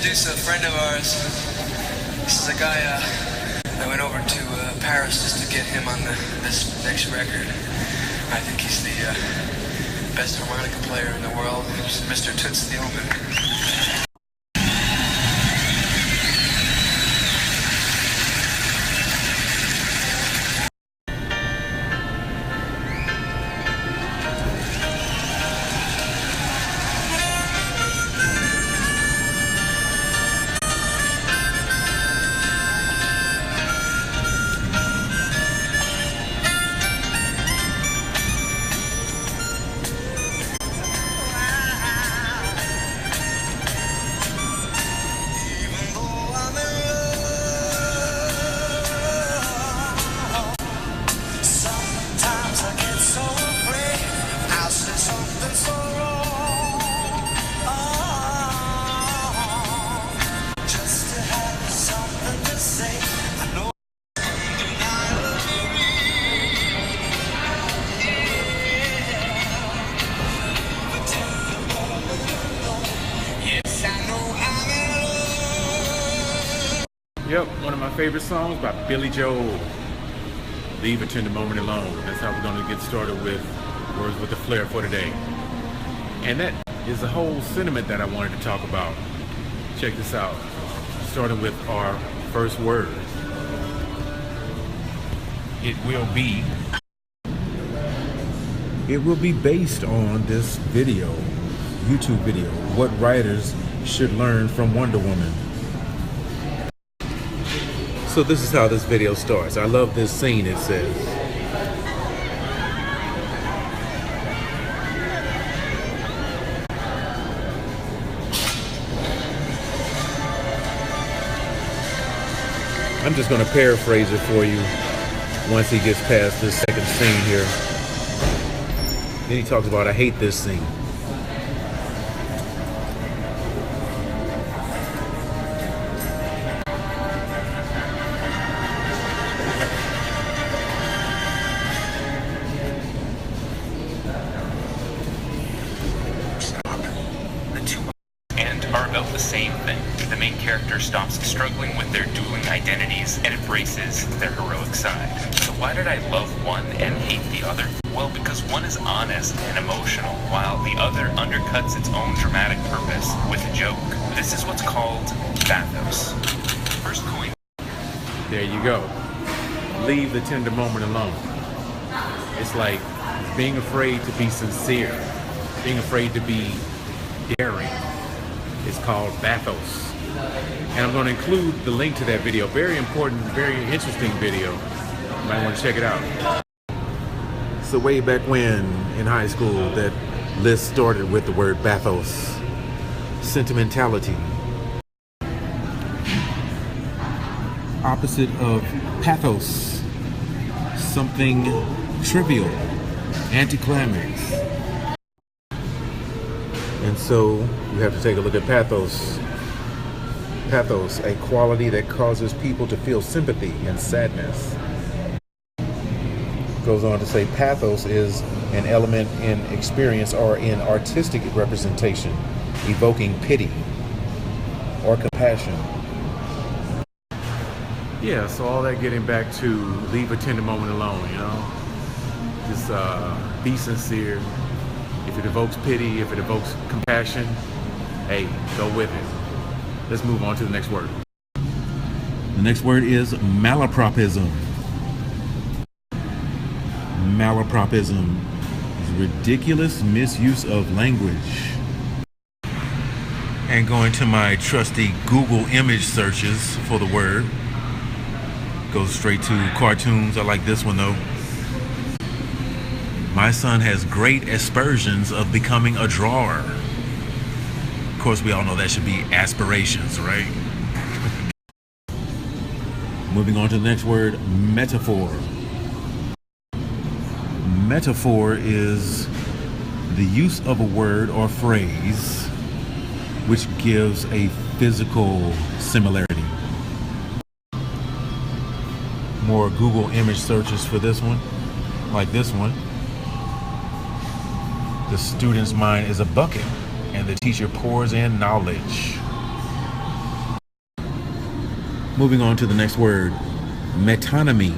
introduce a friend of ours. This is a guy I went over to Paris just to get him on this next record. I think he's the best harmonica player in the world, Mr. Toots Thielman. Yep, one of my favorite songs by Billy Joel. Leave a Tender Moment Alone. That's how we're going to get started with Words with the Flair for today. And that is the whole sentiment that I wanted to talk about. Check this out. Starting with our first word. It will be based on this video, YouTube video, what writers should learn from Wonder Woman. So this is how this video starts. I love this scene, it says. I'm just going to paraphrase it for you once he gets past this second scene here. Then he talks about, I hate this scene. Are about the same thing. The main character stops struggling with their dueling identities and embraces their heroic side. So why did I love one and hate the other? Well, because one is honest and emotional, while the other undercuts its own dramatic purpose with a joke. This is what's called bathos. First coin. There you go. Leave the tender moment alone. It's like being afraid to be sincere, being afraid to be daring. It's called bathos. And I'm going to include the link to that video. Very important, very interesting video. You might want to check it out. So way back when in high school, that list started with the word bathos. Sentimentality. Opposite of pathos. Something trivial. Anticlimax. And so you have to take a look at pathos. Pathos, a quality that causes people to feel sympathy and sadness. Goes on to say pathos is an element in experience or in artistic representation, evoking pity or compassion. Yeah, so all that getting back to leave a tender moment alone, you know? Just be sincere. If it evokes pity, if it evokes compassion, hey, go with it. Let's move on to the next word. The next word is malapropism. Malapropism is ridiculous misuse of language. And going to my trusty Google image searches for the word. Goes straight to cartoons. I like this one though. My son has great aspersions of becoming a drawer. Of course, we all know that should be aspirations, right? Moving on to the next word, metaphor. Metaphor is the use of a word or phrase which gives a physical similarity. More Google image searches for this one, like this one. The student's mind is a bucket, and the teacher pours in knowledge. Moving on to the next word, metonymy.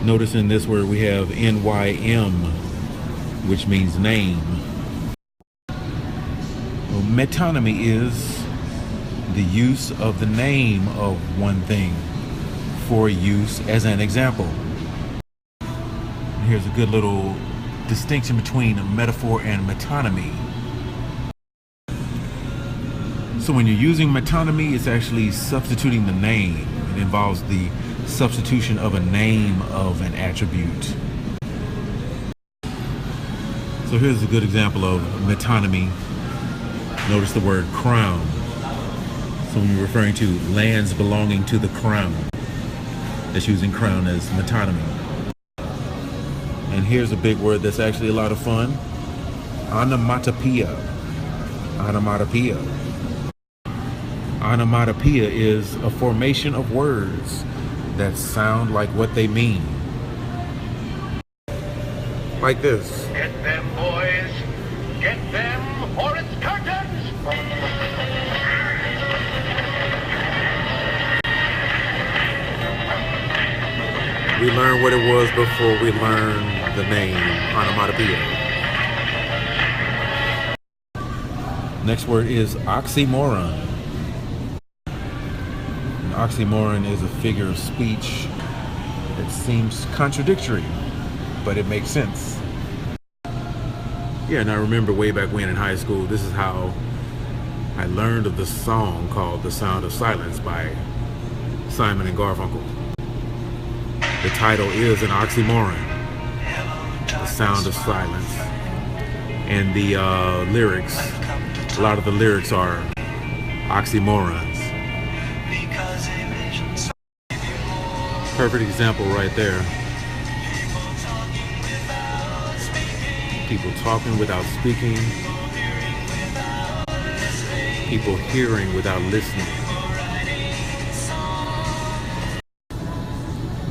Notice in this word we have NYM, which means name. Well, metonymy is the use of the name of one thing for use as an example. Here's a good little distinction between a metaphor and metonymy. So when you're using metonymy, it's actually substituting the name. It involves the substitution of a name of an attribute. So here's a good example of metonymy. Notice the word crown. So when you're referring to lands belonging to the crown, that's using crown as metonymy. And here's a big word that's actually a lot of fun. Onomatopoeia. Onomatopoeia. Onomatopoeia is a formation of words that sound like what they mean. Like this. Get them, boys. Get them, or it's curtains. We learned what it was before we learned the name onomatopoeia. Next word is oxymoron. An oxymoron is a figure of speech that seems contradictory, but it makes sense. Yeah, and I remember way back when in high school, this is how I learned of the song called "The Sound of Silence" by Simon and Garfunkel. The title is an oxymoron, The Sound of Silence. And the lyrics, a lot of the lyrics are oxymorons. Perfect example right there. People talking without speaking. People hearing without listening.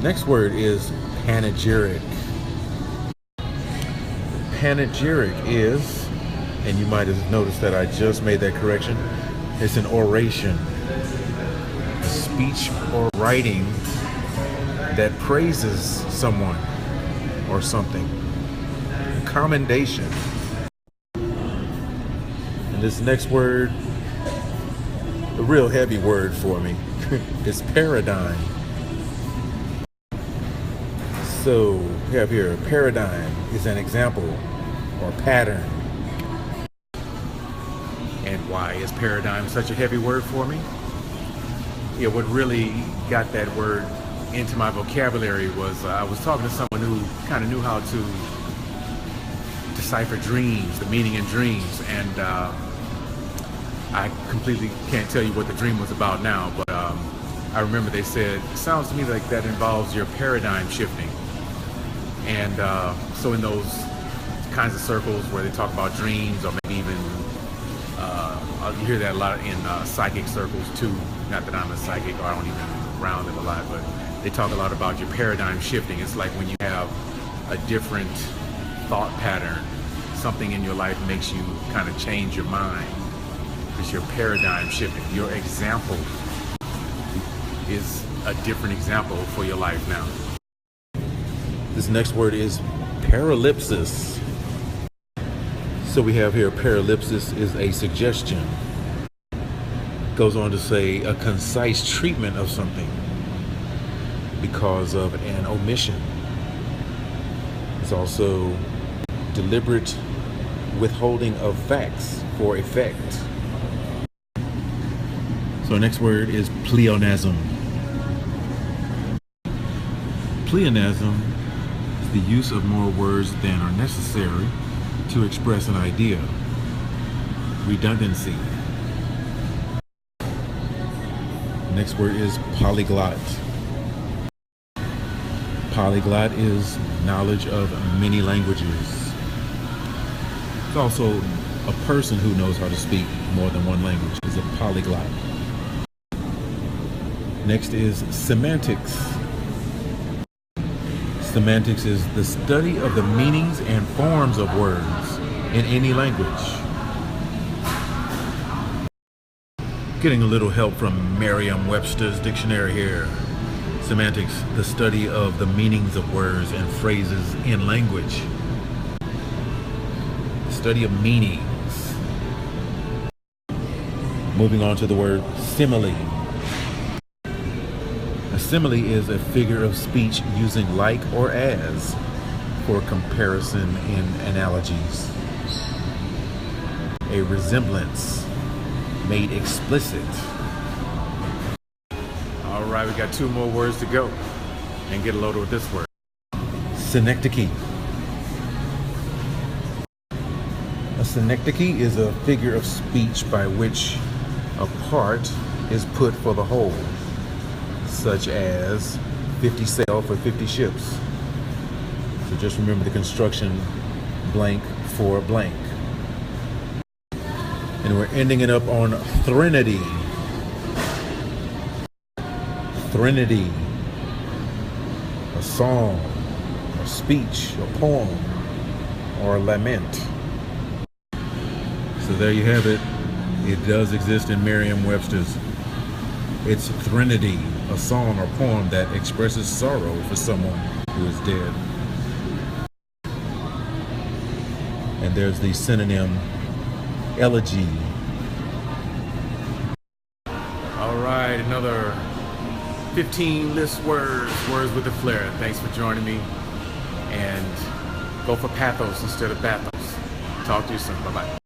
Next word is panegyric. Panegyric is, and you might have noticed that I just made that correction, it's an oration, a speech or writing that praises someone or something. Commendation. And this next word, a real heavy word for me, is paradigm. So we have here, paradigm is an example or pattern. And why is paradigm such a heavy word for me? Yeah, what really got that word into my vocabulary was I was talking to someone who kind of knew how to decipher dreams, the meaning in dreams, and I completely can't tell you what the dream was about now, but I remember they said, it sounds to me like that involves your paradigm shifting. And so in those kinds of circles where they talk about dreams, or maybe even you hear that a lot in psychic circles too. Not that I'm a psychic or I don't even around them a lot, but they talk a lot about your paradigm shifting. It's like when you have a different thought pattern, something in your life makes you kind of change your mind. It's your paradigm shifting. Your example is a different example for your life now. This next word is paralipsis. So we have here paralipsis is a suggestion. Goes on to say a concise treatment of something because of an omission. It's also deliberate withholding of facts for effect. So our next word is pleonasm. Pleonasm is the use of more words than are necessary to express an idea. Redundancy. The next word is polyglot. Polyglot is knowledge of many languages. It's also a person who knows how to speak more than one language is a polyglot. Next is semantics. Semantics is the study of the meanings and forms of words in any language. Getting a little help from Merriam-Webster's dictionary here. Semantics, the study of the meanings of words and phrases in language. Study of meanings. Moving on to the word simile. A simile is a figure of speech using like or as for comparison in analogies. A resemblance made explicit. All right, we got 2 more words to go and get loaded with this word. Synecdoche. A synecdoche is a figure of speech by which a part is put for the whole, such as 50 sail for 50 ships. So just remember the construction blank for blank. And we're ending it up on threnody. Threnody. A song, a speech, a poem, or a lament. So there you have it. It does exist in Merriam-Webster's. It's threnody, a song or poem that expresses sorrow for someone who is dead. And there's the synonym elegy. All right, another 15 list words with the Flair. Thanks for joining me. And go for pathos instead of bathos. Talk to you soon. Bye-bye.